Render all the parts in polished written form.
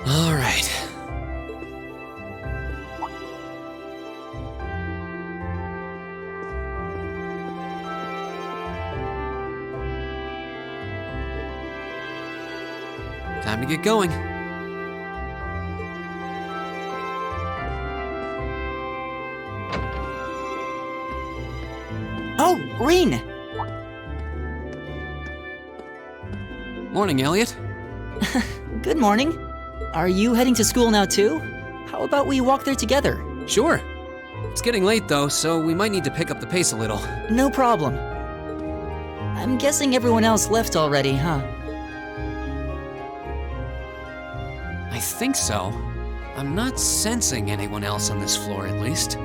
All right. Time to get going. Oh, Rean! Morning, Elliot. Good morning. Are you heading to school now too? How about we walk there together? Sure. It's getting late though, so we might need to pick up the pace a little. No problem. I'm guessing everyone else left already, huh? I think so. I'm not sensing anyone else on this floor, at least.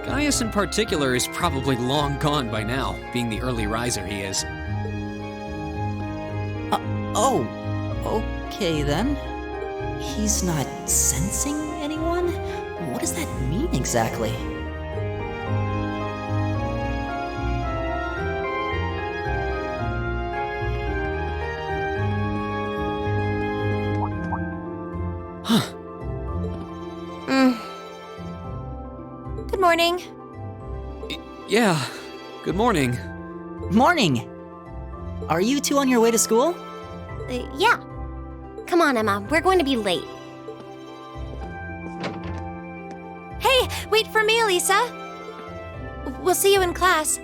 Gaius in particular is probably long gone by now, being the early riser he is. Oh, okay then. He's not sensing anyone? What does that mean exactly? Huh. Good morning. Yeah, good morning. Morning! Are you two on your way to school? Yeah. Come on, Emma. We're going to be late. Hey, wait for me, Elisa. We'll see you in class.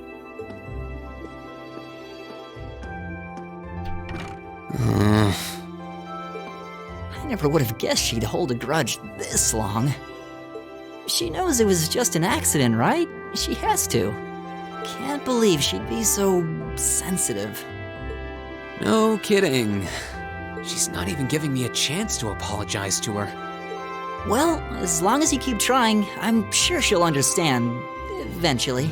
I never would have guessed she'd hold a grudge this long. She knows it was just an accident, right? She has to. Can't believe she'd be so sensitive. No kidding. She's not even giving me a chance to apologize to her. Well, as long as you keep trying, I'm sure she'll understand. Eventually.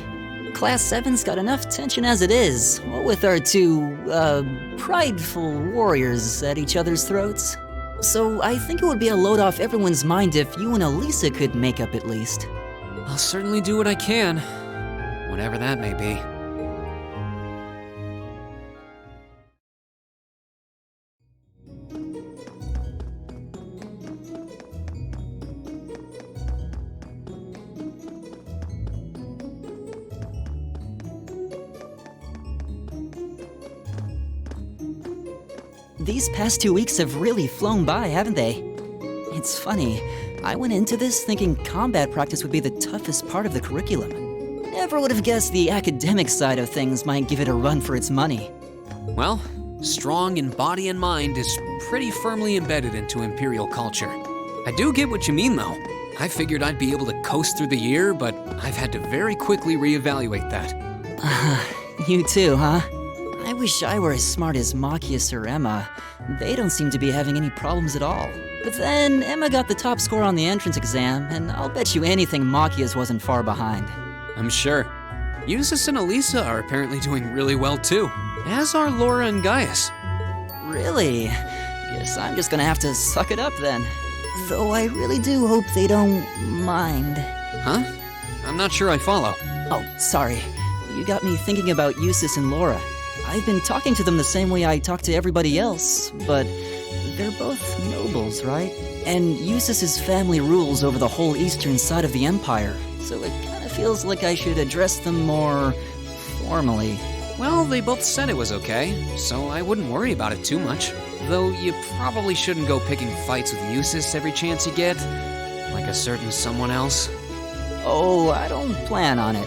Class 7's got enough tension as it is, what with our two, prideful warriors at each other's throats. So I think it would be a load off everyone's mind if you and Elisa could make up at least. I'll certainly do what I can, whatever that may be. These past 2 weeks have really flown by, haven't they? It's funny, I went into this thinking combat practice would be the toughest part of the curriculum. Never would have guessed the academic side of things might give it a run for its money. Well, strong in body and mind is pretty firmly embedded into Imperial culture. I do get what you mean, though. I figured I'd be able to coast through the year, but I've had to very quickly reevaluate that. You too, huh? I wish I were as smart as Machias or Emma. They don't seem to be having any problems at all. But then Emma got the top score on the entrance exam, and I'll bet you anything Machias wasn't far behind. I'm sure. Eustace and Elisa are apparently doing really well too, as are Laura and Gaius. Really? Guess I'm just gonna have to suck it up then. Though I really do hope they don't mind. Huh? I'm not sure I follow. Oh, sorry. You got me thinking about Eustace and Laura. I've been talking to them the same way I talk to everybody else, but they're both nobles, right? And Eustace's family rules over the whole eastern side of the empire, so it kind of feels like I should address them more formally. Well, they both said it was okay, so I wouldn't worry about it too much. Though you probably shouldn't go picking fights with Eustace every chance you get, like a certain someone else. Oh, I don't plan on it.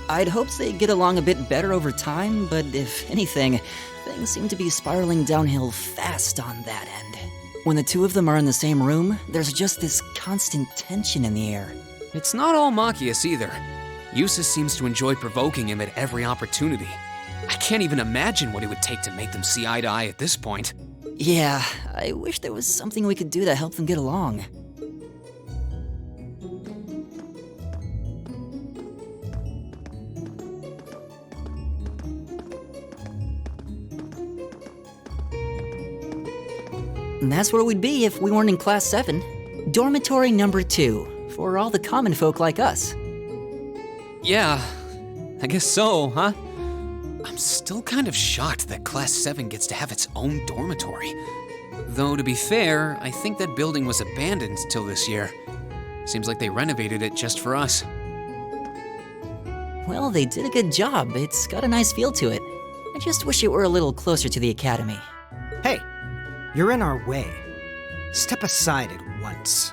I'd hoped they'd get along a bit better over time, but if anything, things seem to be spiraling downhill fast on that end. When the two of them are in the same room, there's just this constant tension in the air. It's not all Machias either. Eustace seems to enjoy provoking him at every opportunity. I can't even imagine what it would take to make them see eye to eye at this point. Yeah, I wish there was something we could do to help them get along. And that's where we'd be if we weren't in Class 7. Dormitory number 2, for all the common folk like us. Yeah, I guess so, huh? I'm still kind of shocked that Class 7 gets to have its own dormitory. Though, to be fair, I think that building was abandoned till this year. Seems like they renovated it just for us. Well, they did a good job. It's got a nice feel to it. I just wish it were a little closer to the academy. Hey, you're in our way. Step aside at once.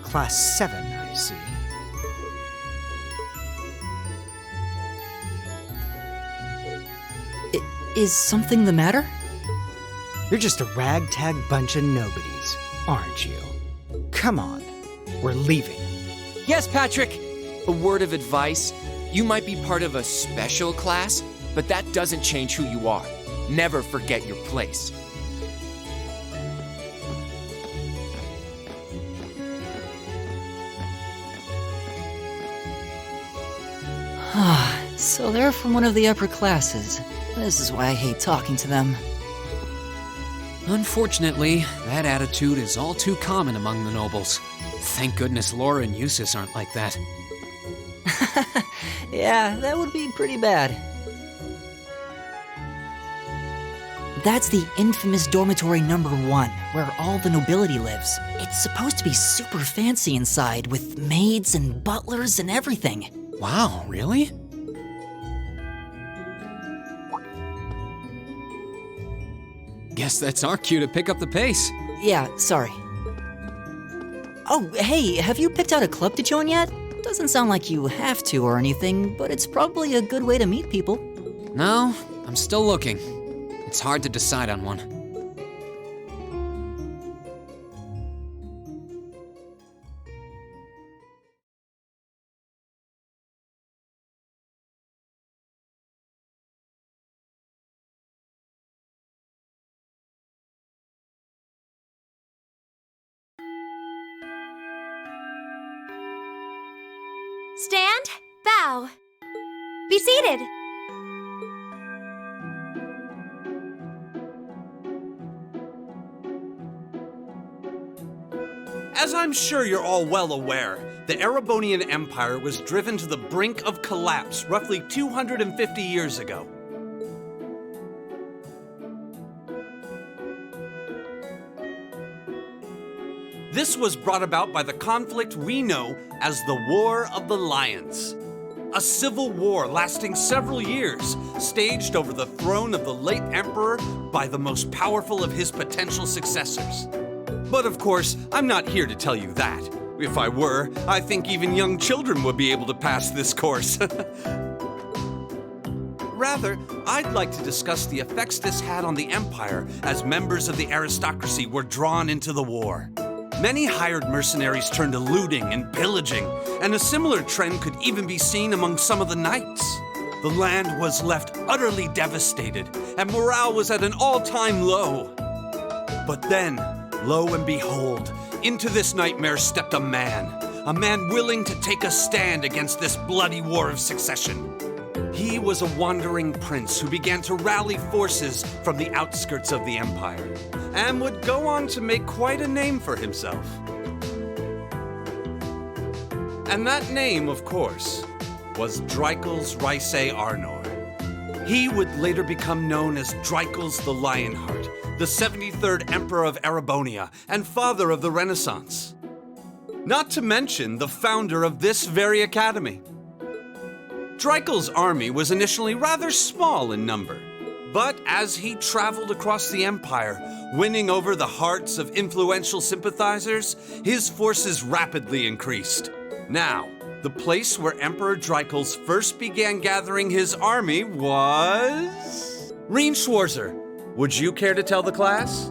Class 7, I see. Is something the matter? You're just a ragtag bunch of nobodies, aren't you? Come on, we're leaving. Yes, Patrick! A word of advice. You might be part of a special class, but that doesn't change who you are. Never forget your place. So they're from one of the upper classes. This is why I hate talking to them. Unfortunately, that attitude is all too common among the nobles. Thank goodness Laura and Eustace aren't like that. Yeah, that would be pretty bad. That's the infamous dormitory number 1, where all the nobility lives. It's supposed to be super fancy inside, with maids and butlers and everything. Wow, really? Guess that's our cue to pick up the pace. Yeah, sorry. Oh, hey, have you picked out a club to join yet? Doesn't sound like you have to or anything, but it's probably a good way to meet people. No, I'm still looking. It's hard to decide on one. Stand, bow. Be seated. As I'm sure you're all well aware, the Erebonian Empire was driven to the brink of collapse roughly 250 years ago. This was brought about by the conflict we know as the War of the Lions. A civil war lasting several years, staged over the throne of the late emperor by the most powerful of his potential successors. But of course, I'm not here to tell you that. If I were, I think even young children would be able to pass this course. Rather, I'd like to discuss the effects this had on the empire as members of the aristocracy were drawn into the war. Many hired mercenaries turned to looting and pillaging, and a similar trend could even be seen among some of the knights. The land was left utterly devastated, and morale was at an all-time low. But then, lo and behold, into this nightmare stepped a man willing to take a stand against this bloody war of succession. He was a wandering prince who began to rally forces from the outskirts of the empire, and would go on to make quite a name for himself. And that name, of course, was Dreikels Rhysei Arnor. He would later become known as Dreikels the Lionheart, the 73rd Emperor of Erebonia and father of the Renaissance. Not to mention the founder of this very academy. Dreikels' army was initially rather small in number, but as he traveled across the empire, winning over the hearts of influential sympathizers, his forces rapidly increased. Now, the place where Emperor Dreikels first began gathering his army was... Rean Schwarzer, would you care to tell the class?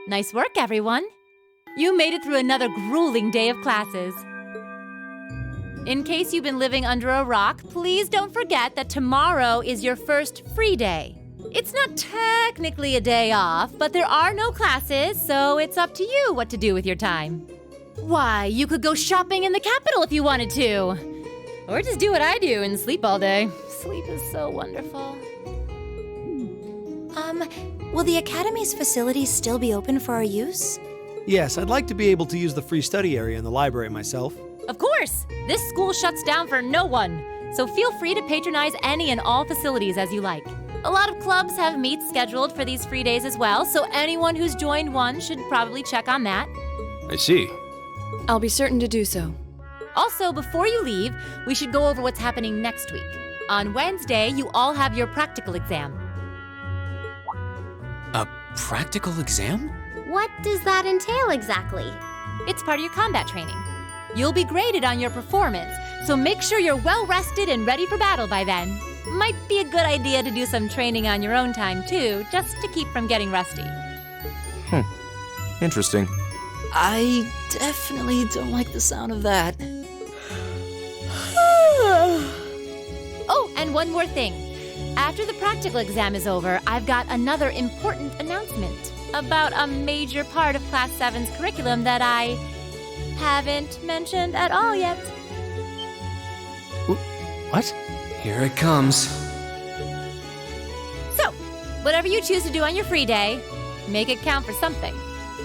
Nice work, everyone. You made it through another grueling day of classes. In case you've been living under a rock, please don't forget that tomorrow is your first free day. It's not technically a day off, but there are no classes, so it's up to you what to do with your time. Why, you could go shopping in the capital if you wanted to. Or just do what I do and sleep all day. Sleep is so wonderful. Will the Academy's facilities still be open for our use? Yes, I'd like to be able to use the free study area in the library myself. Of course! This school shuts down for no one, so feel free to patronize any and all facilities as you like. A lot of clubs have meets scheduled for these free days as well, so anyone who's joined one should probably check on that. I see. I'll be certain to do so. Also, before you leave, we should go over what's happening next week. On Wednesday, you all have your practical exam. A practical exam? What does that entail exactly? It's part of your combat training. You'll be graded on your performance, so make sure you're well rested and ready for battle by then. Might be a good idea to do some training on your own time too, just to keep from getting rusty. Interesting. I definitely don't like the sound of that. Oh, and one more thing. After the practical exam is over, I've got another important announcement about a major part of Class 7's curriculum that I haven't mentioned at all yet. What? Here it comes. So, whatever you choose to do on your free day, make it count for something.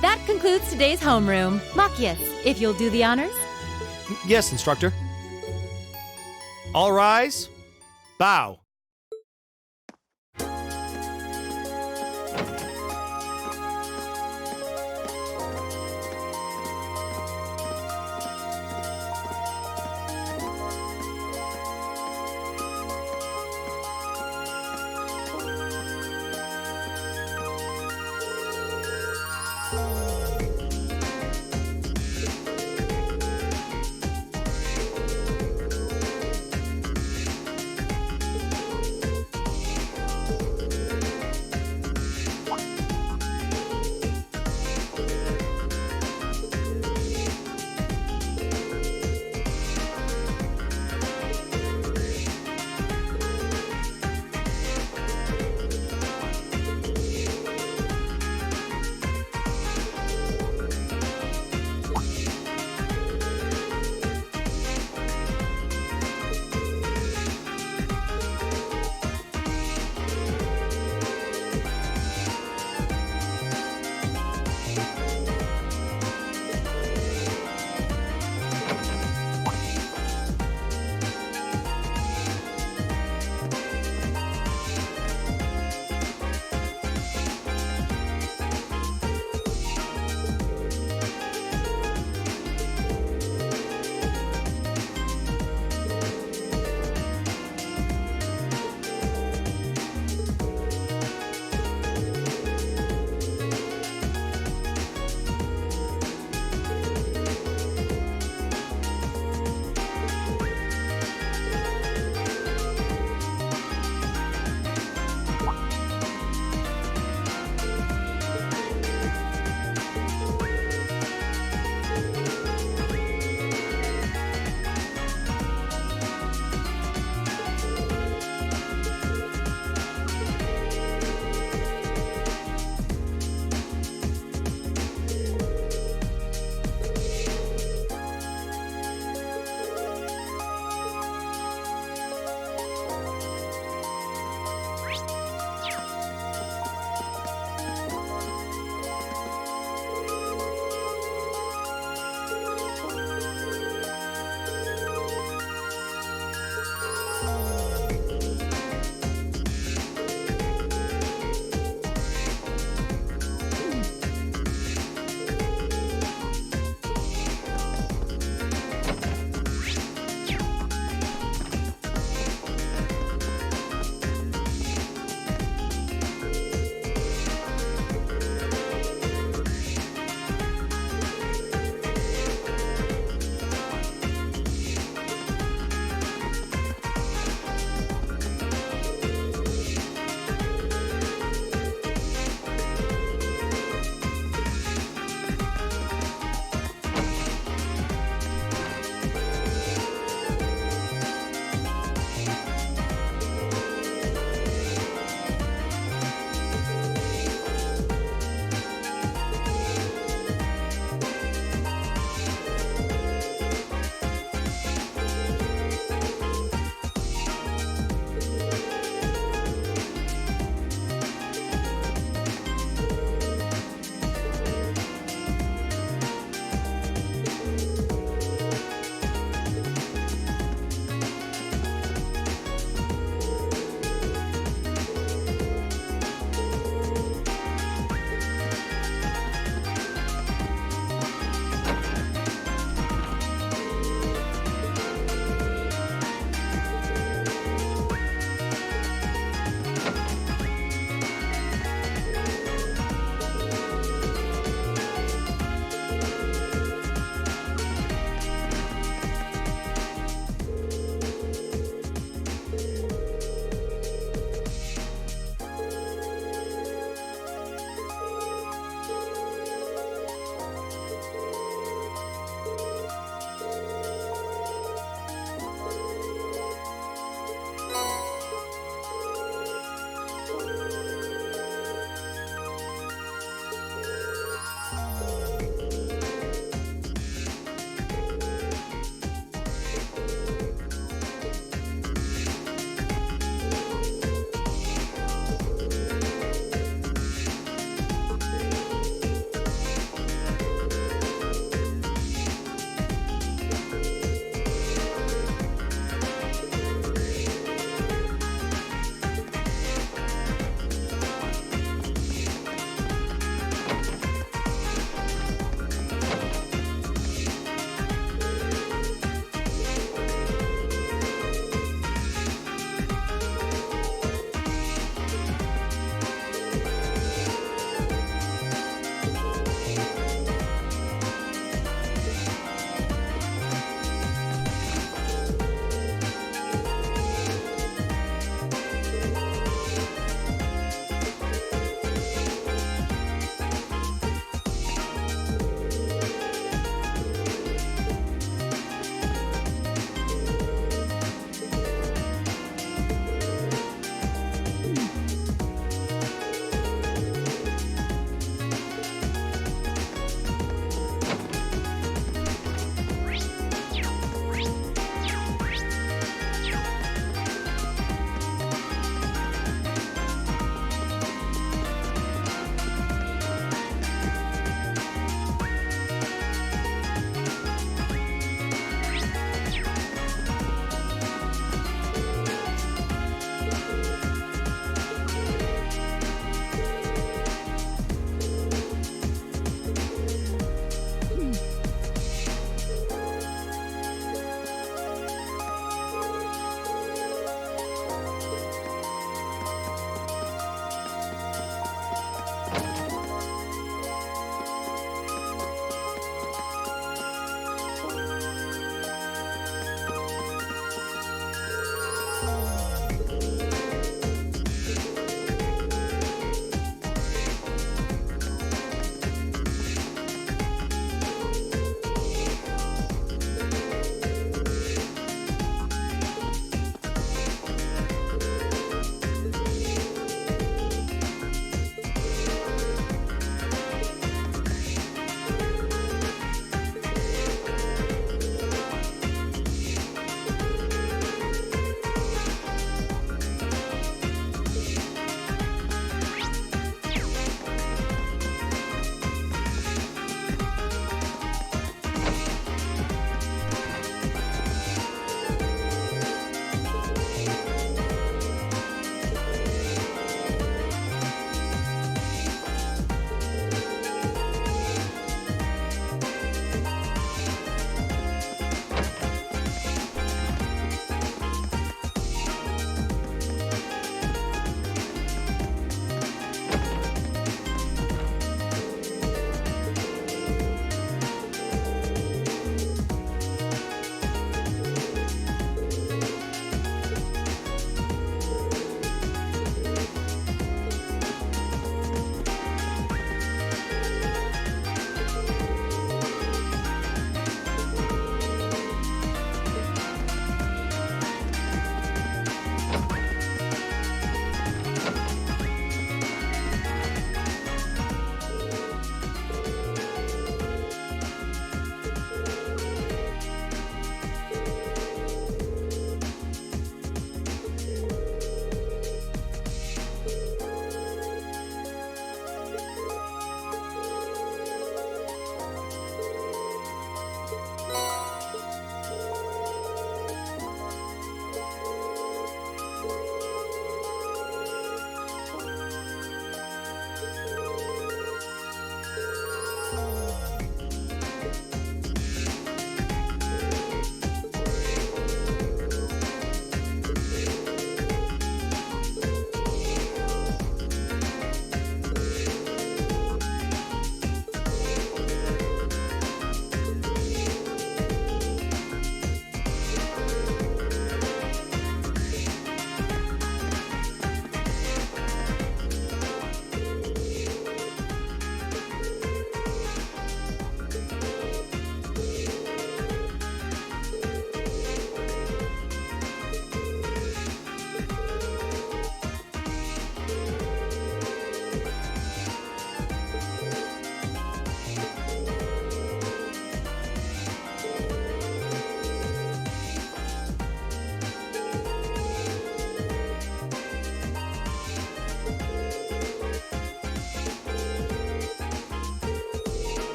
That concludes today's homeroom. Machias, if you'll do the honors. Yes, instructor. All rise. Bow.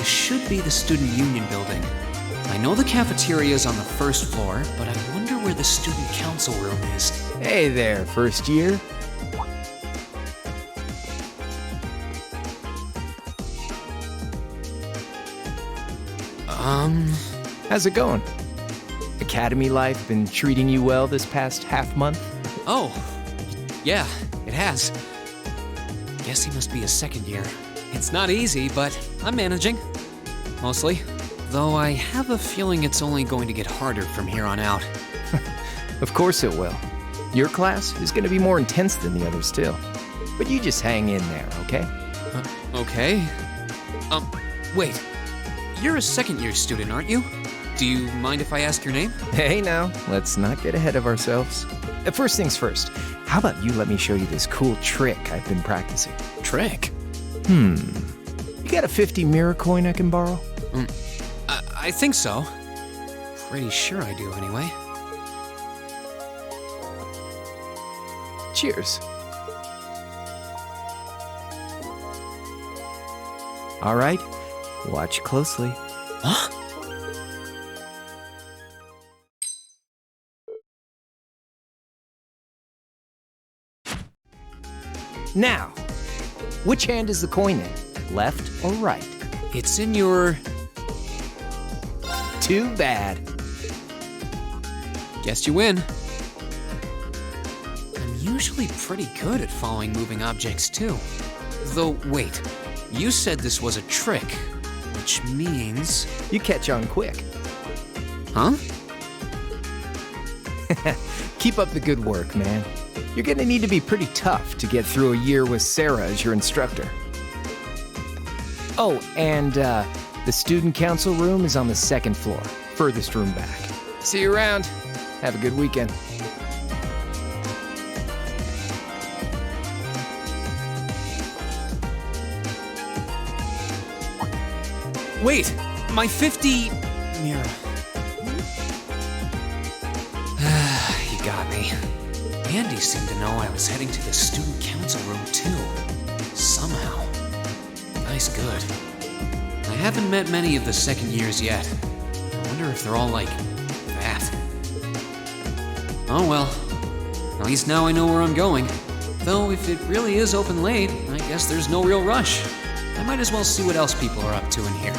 This should be the Student Union building. I know the cafeteria is on the first floor, but I wonder where the Student Council room is. Hey there, first year. How's it going? Academy life been treating you well this past half month? Oh, yeah, it has. Guess he must be a second year. It's not easy, but I'm managing. Mostly. Though I have a feeling it's only going to get harder from here on out. Of course it will. Your class is going to be more intense than the others too. But you just hang in there, okay? Okay. Wait. You're a second-year student, aren't you? Do you mind if I ask your name? Hey now, let's not get ahead of ourselves. First things first, how about you let me show you this cool trick I've been practicing? Trick? You got a 50 mirror coin I can borrow? I think so. Pretty sure I do, anyway. Cheers. All right, watch closely. Huh? Now, which hand is the coin in? Left or right? It's in your... Too bad. Guess you win. I'm usually pretty good at following moving objects, too. Though, wait. You said this was a trick, which means... You catch on quick. Huh? Keep up the good work, man. You're gonna need to be pretty tough to get through a year with Sarah as your instructor. Oh, and the student council room is on the second floor, furthest room back. See you around. Have a good weekend. Wait! My 50... mirror. You got me. Andy seemed to know I was heading to the student council room, too. Somehow. Nice good. I haven't met many of the second years yet. I wonder if they're all like that. Oh well. At least now I know where I'm going. Though if it really is open late, I guess there's no real rush. I might as well see what else people are up to in here.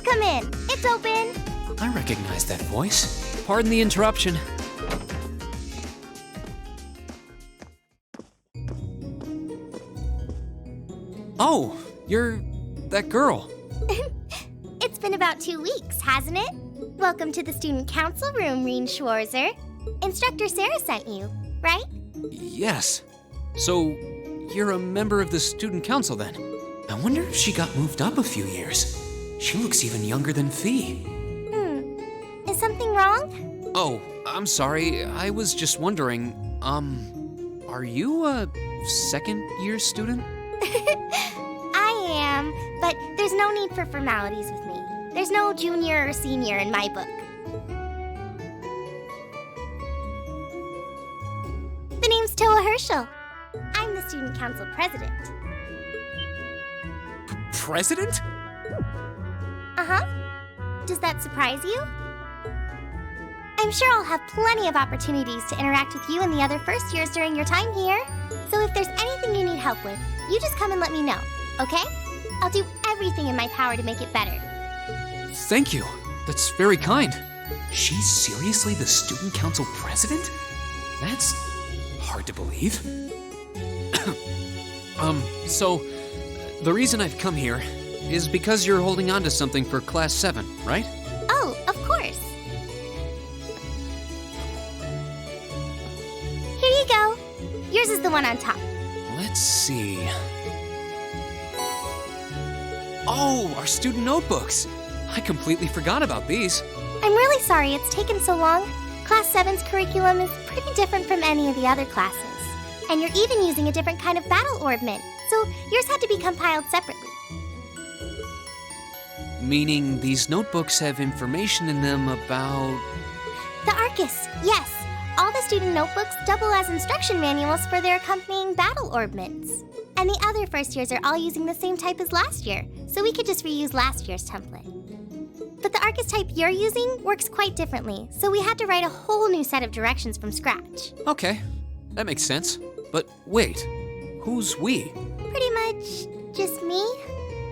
Come in. It's open. I recognize that voice. Pardon the interruption. Oh, you're that girl. It's been about 2 weeks, hasn't it? Welcome to the student council room, Rean Schwarzer. Instructor Sarah sent you, right? Yes. So, you're a member of the student council then? I wonder if she got moved up a few years. She looks even younger than Fee. Is something wrong? Oh, I'm sorry. I was just wondering, are you a second-year student? I am, but there's no need for formalities with me. There's no junior or senior in my book. Toa Herschel. I'm the student council president. President? Uh-huh. Does that surprise you? I'm sure I'll have plenty of opportunities to interact with you and the other first years during your time here. So if there's anything you need help with, you just come and let me know, okay? I'll do everything in my power to make it better. Thank you. That's very kind. She's seriously the student council president? That's hard to believe. So the reason I've come here is because you're holding on to something for Class 7, right? Oh, of course. Here you go. Yours is the one on top. Let's see. Oh, our student notebooks. I completely forgot about these. I'm really sorry it's taken so long. Class 7's curriculum is pretty different from any of the other classes. And you're even using a different kind of battle orbment, so yours had to be compiled separately. Meaning these notebooks have information in them about... The Arcus, yes. All the student notebooks double as instruction manuals for their accompanying battle orbments. And the other first years are all using the same type as last year, so we could just reuse last year's template. But the Arcus type you're using works quite differently, so we had to write a whole new set of directions from scratch. Okay, that makes sense. But wait, who's we? Pretty much just me.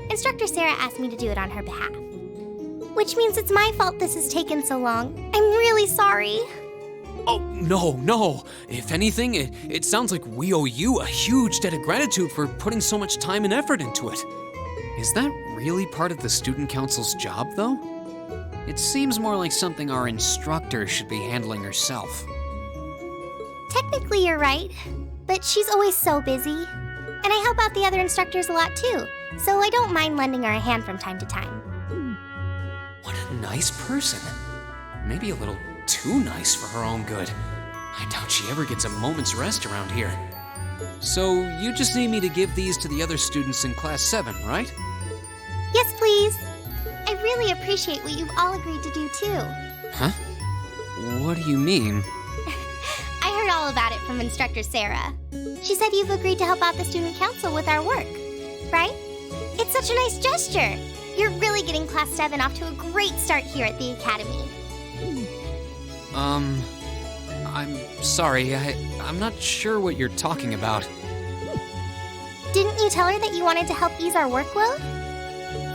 Instructor Sarah asked me to do it on her behalf. Which means it's my fault this has taken so long. I'm really sorry. Oh, no. If anything, it sounds like we owe you a huge debt of gratitude for putting so much time and effort into it. Is that really part of the student council's job, though? It seems more like something our instructor should be handling herself. Technically, you're right, but she's always so busy. And I help out the other instructors a lot, too, so I don't mind lending her a hand from time to time. What a nice person. Maybe a little too nice for her own good. I doubt she ever gets a moment's rest around here. So you just need me to give these to the other students in Class 7, right? Yes, please. I really appreciate what you've all agreed to do, too. Huh? What do you mean? I heard all about it from Instructor Sarah. She said you've agreed to help out the student council with our work, right? It's such a nice gesture. You're really getting Class 7 off to a great start here at the Academy. I'm sorry, I'm not sure what you're talking about. Didn't you tell her that you wanted to help ease our workload?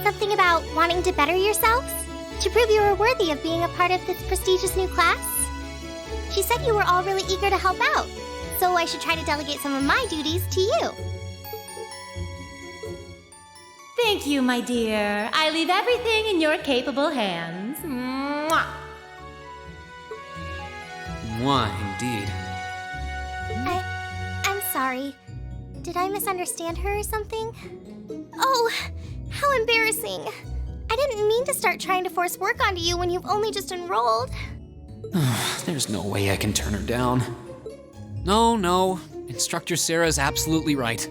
Something about wanting to better yourselves? To prove you were worthy of being a part of this prestigious new class? She said you were all really eager to help out, so I should try to delegate some of my duties to you. Thank you, my dear. I leave everything in your capable hands. Mwah. Mwah, indeed. I'm sorry. Did I misunderstand her or something? Oh, how embarrassing. I didn't mean to start trying to force work onto you when you've only just enrolled. There's no way I can turn her down. No. Instructor Sarah's absolutely right.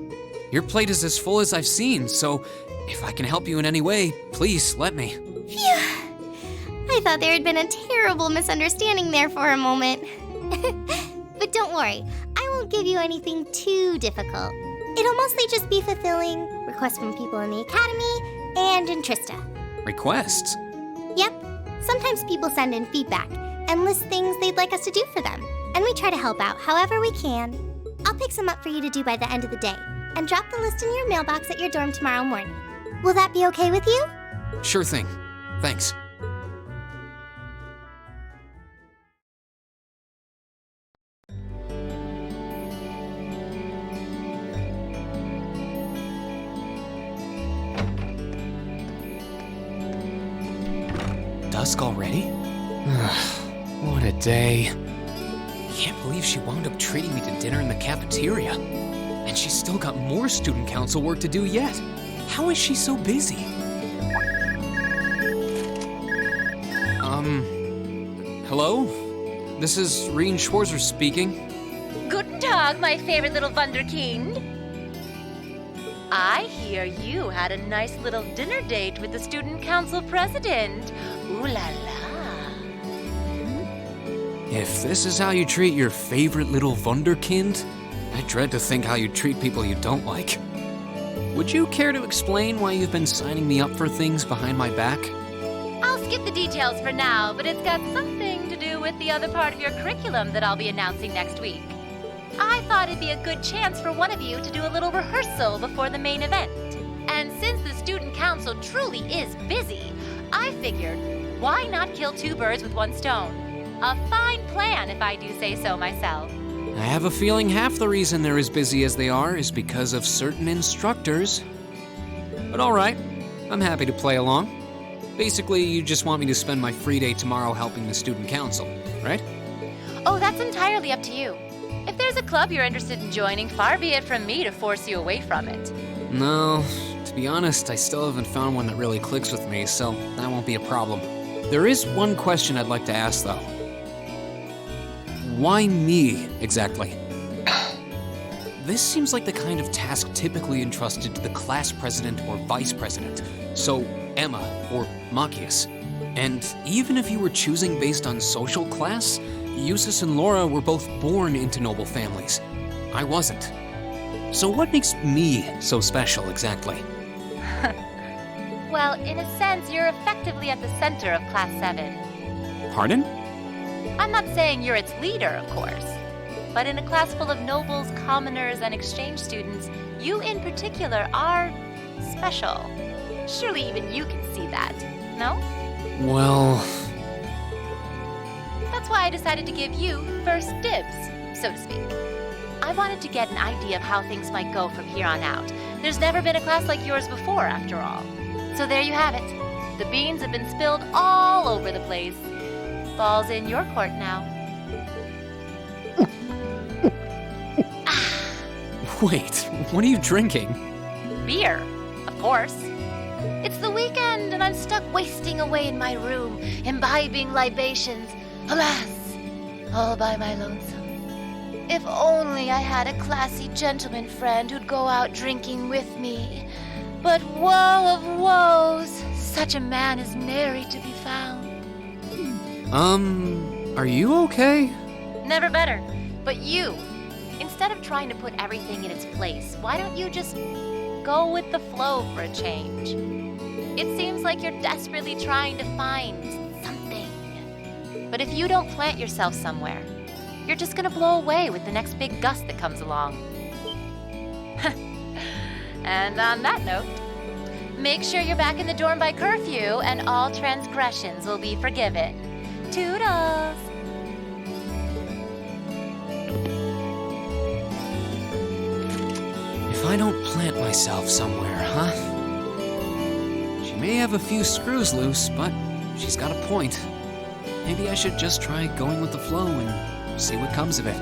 Your plate is as full as I've seen, so if I can help you in any way, please let me. Phew. I thought there had been a terrible misunderstanding there for a moment. But don't worry, I won't give you anything too difficult. It'll mostly just be fulfilling requests from people in the Academy and in Trista. Requests? Yep. Sometimes people send in feedback and list things they'd like us to do for them, and we try to help out however we can. I'll pick some up for you to do by the end of the day, and drop the list in your mailbox at your dorm tomorrow morning. Will that be okay with you? Sure thing. Thanks. Dusk already? What a day. Can't believe she wound up treating me to dinner in the cafeteria. And she's still got more student council work to do yet. How is she so busy? Hello? This is Rean Schwarzer speaking. Guten Tag, my favorite little Wunderkind. I hear you had a nice little dinner date with the student council president. Ooh la la. If this is how you treat your favorite little Wunderkind, I dread to think how you treat people you don't like. Would you care to explain why you've been signing me up for things behind my back? I'll skip the details for now, but it's got something to do with the other part of your curriculum that I'll be announcing next week. I thought it'd be a good chance for one of you to do a little rehearsal before the main event. And since the student council truly is busy, I figured, why not kill two birds with one stone? A fine plan, if I do say so myself. I have a feeling half the reason they're as busy as they are is because of certain instructors. But all right, I'm happy to play along. Basically, you just want me to spend my free day tomorrow helping the student council, right? Oh, that's entirely up to you. If there's a club you're interested in joining, far be it from me to force you away from it. No, to be honest, I still haven't found one that really clicks with me, so that won't be a problem. There is one question I'd like to ask, though. Why me, exactly? This seems like the kind of task typically entrusted to the class president or vice president, so Emma or Machias. And even if you were choosing based on social class, Eustace and Laura were both born into noble families. I wasn't. So what makes me so special, exactly? Well, in a sense, you're effectively at the center of Class 7. Pardon? I'm not saying you're its leader, of course. But in a class full of nobles, commoners, and exchange students, you in particular are special. Surely even you can see that, no? Well... That's why I decided to give you first dibs, so to speak. I wanted to get an idea of how things might go from here on out. There's never been a class like yours before, after all. So there you have it. The beans have been spilled all over the place. Ball's in your court now. Wait, what are you drinking? Beer, of course. It's the weekend and I'm stuck wasting away in my room, imbibing libations. Alas, all by my lonesome. If only I had a classy gentleman friend who'd go out drinking with me. But woe of woes, such a man is nary to be found. Are you okay? Never better. But you, instead of trying to put everything in its place, why don't you just go with the flow for a change? It seems like you're desperately trying to find something. But if you don't plant yourself somewhere, you're just gonna blow away with the next big gust that comes along. And on that note, make sure you're back in the dorm by curfew and all transgressions will be forgiven. Toodles! If I don't plant myself somewhere, huh? She may have a few screws loose, but she's got a point. Maybe I should just try going with the flow and see what comes of it.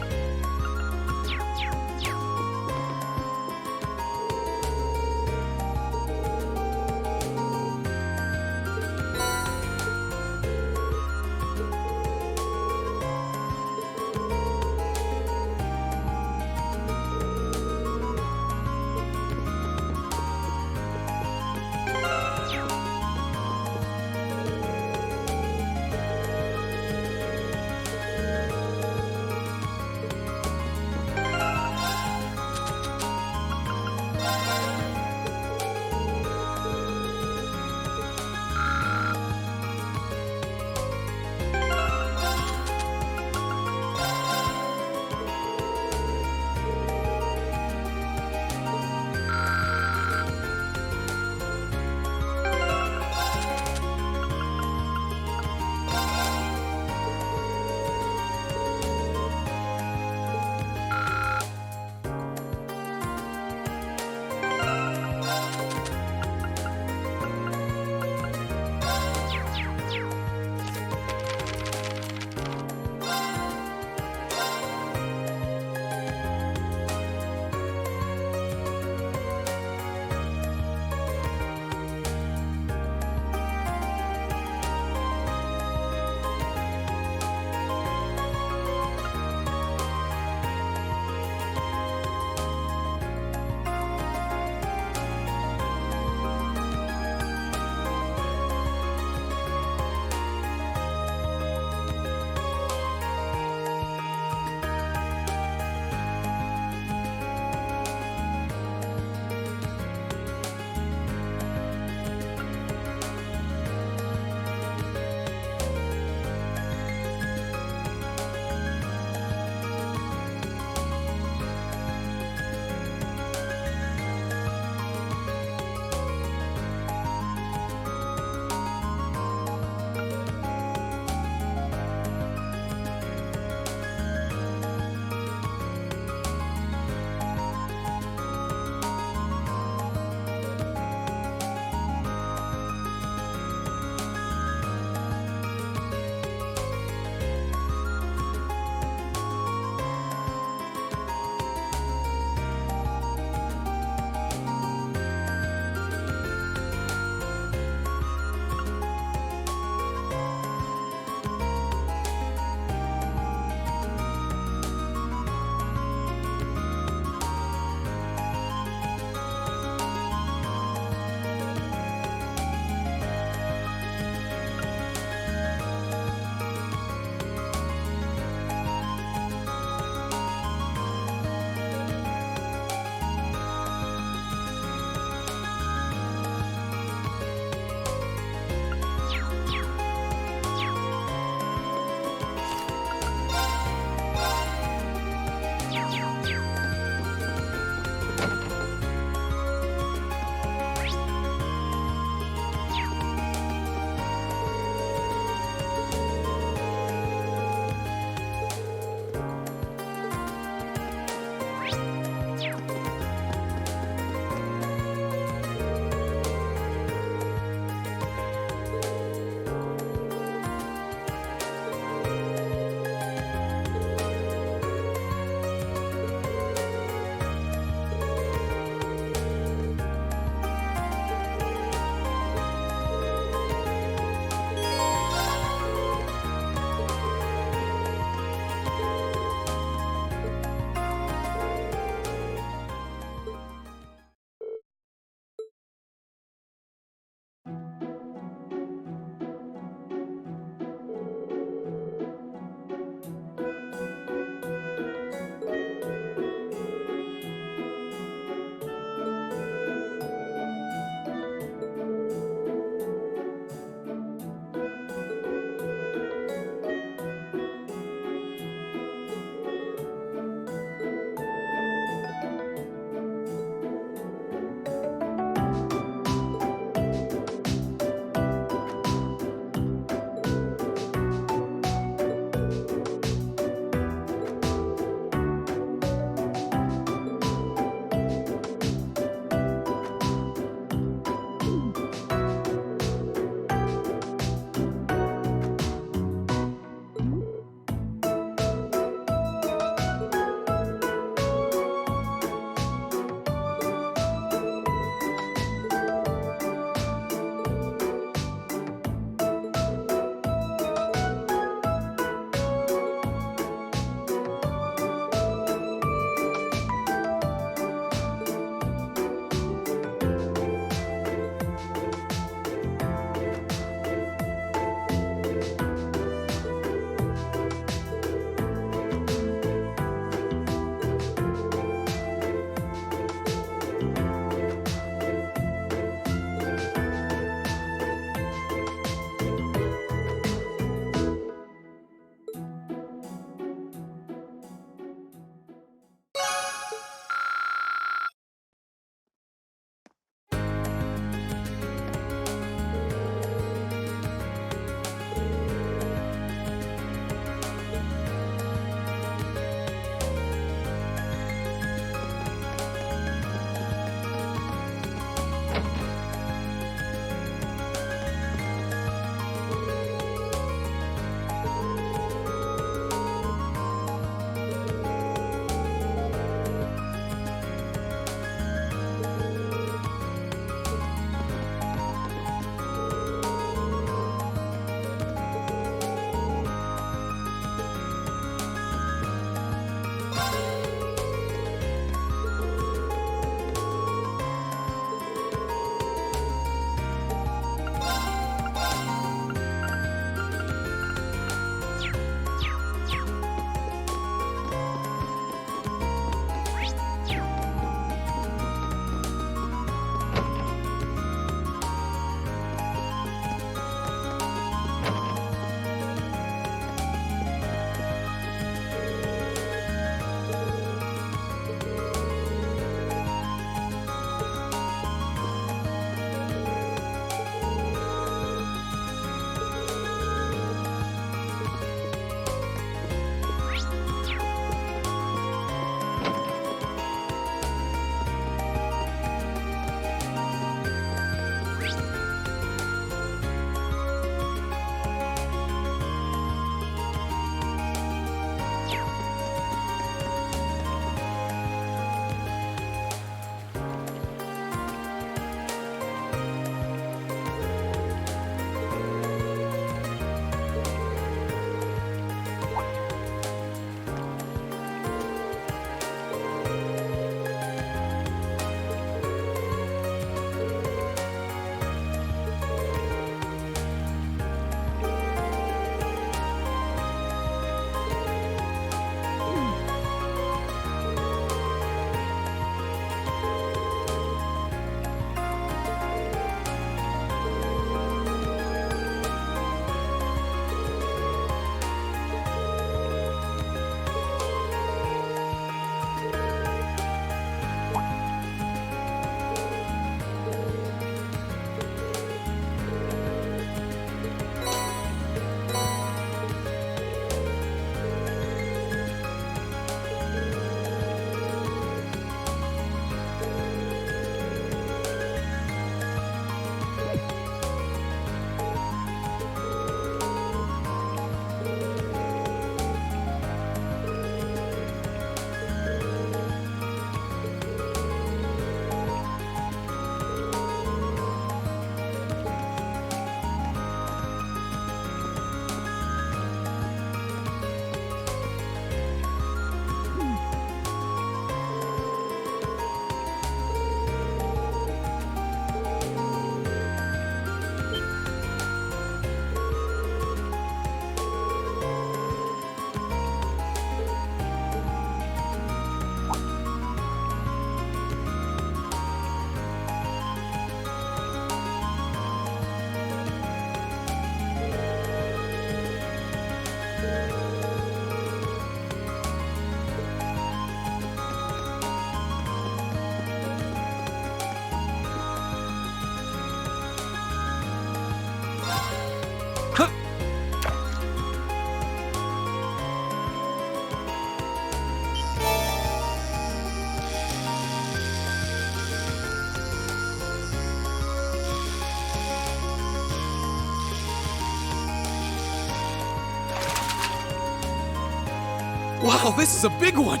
Wow, this is a big one!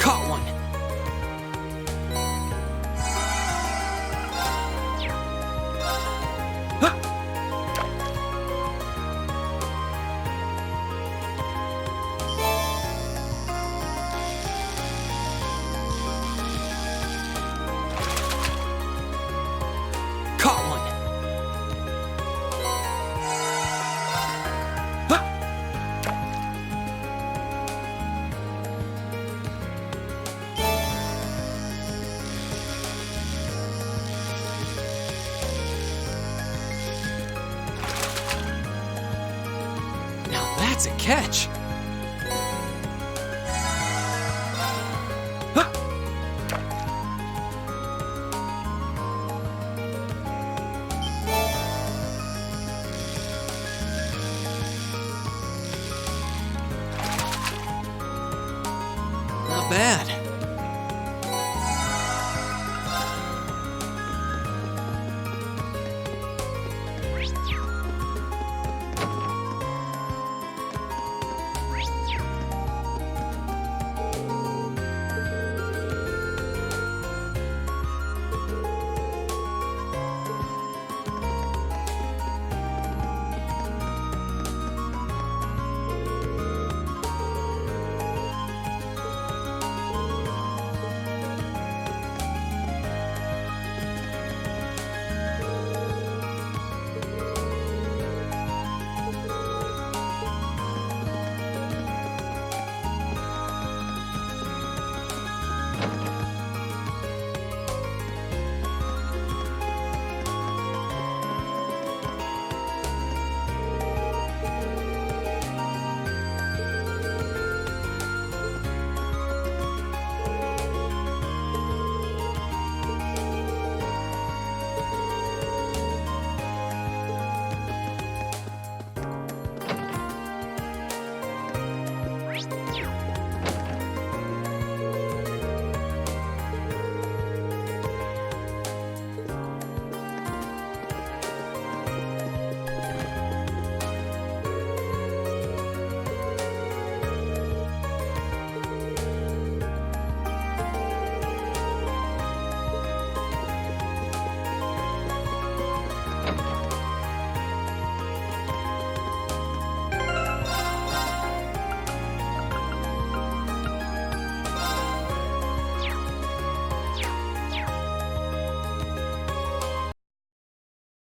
Caught one! Caught one! Now that's a catch! Not bad.